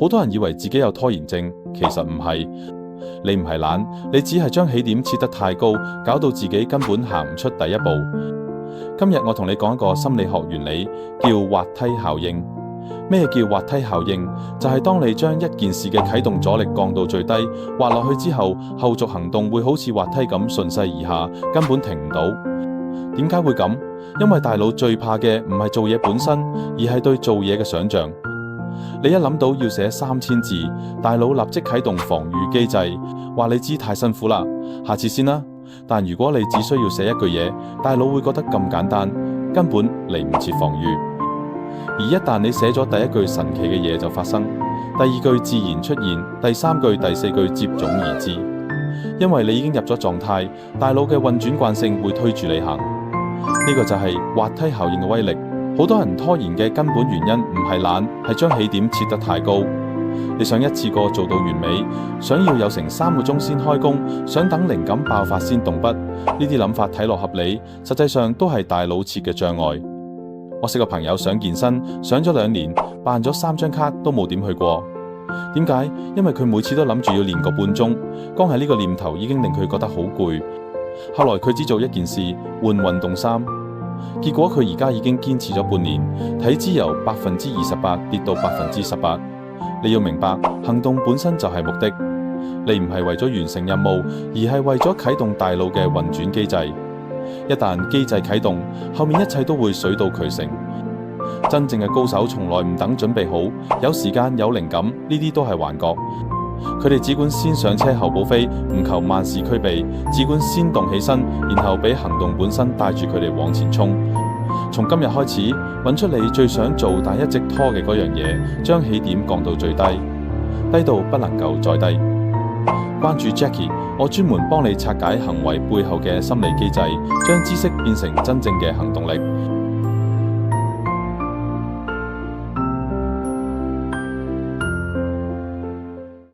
好多人以為自己有拖延症，其實唔係。你唔係懶，你只係將起點設得太高，搞到自己根本行唔出第一步。今日我同你講一個心理學原理，叫滑梯效應。咩叫滑梯效應？就係當你將一件事嘅啟動阻力降到最低，滑落去之後，後續行動會好似滑梯咁順勢而下，根本停唔到。點解會咁？因為大腦最怕嘅唔係做嘢本身，而係對做嘢嘅想象。你一諗到要寫3000字，大腦立即啟動防禦機制，話你知太辛苦啦，下次先啦。但如果你只需要寫一句嘢，大腦會覺得咁簡單，根本嚟唔切防禦。而一旦你寫咗第一句神奇嘅嘢就發生，第二句自然出現，第三句、第四句接踵而至，因為你已經入咗狀態，大腦嘅運轉慣性會推住你行。呢個就係滑梯效應嘅威力。好多人拖延嘅根本原因唔係懶，係將起點設得太高。你想一次過做到完美，想要有成3個鐘先開工，想等靈感爆發先動筆，呢啲諗法睇落合理，實際上都係大腦設嘅障礙。我識個朋友想健身，上咗2年，辦咗3張卡都冇點去過。點解？因為佢每次都諗住要練個半鐘，光係呢個念頭已經令佢覺得好攰。後來佢只做一件事，換運動衫。結果佢而家已經堅持咗半年，體脂由28%跌到18%。你要明白，行動本身就係目的，你唔係為咗完成任務，而係為咗啟動大腦嘅運轉機制。一旦機制啟動，後面一切都會水到渠成。真正嘅高手從來唔等準備好，有時間有靈感，呢啲都係幻覺。佢哋只管先上車後補飛，唔求萬事俱備，只管先動起身，然後俾行動本身帶住佢哋往前衝。從今日開始，揾出你最想做但一直拖嘅嗰樣嘢，將起點降到最低，低到不能夠再低。關注 Jackie， 我專門幫你拆解行為背後嘅心理機制，將知識變成真正嘅行動力。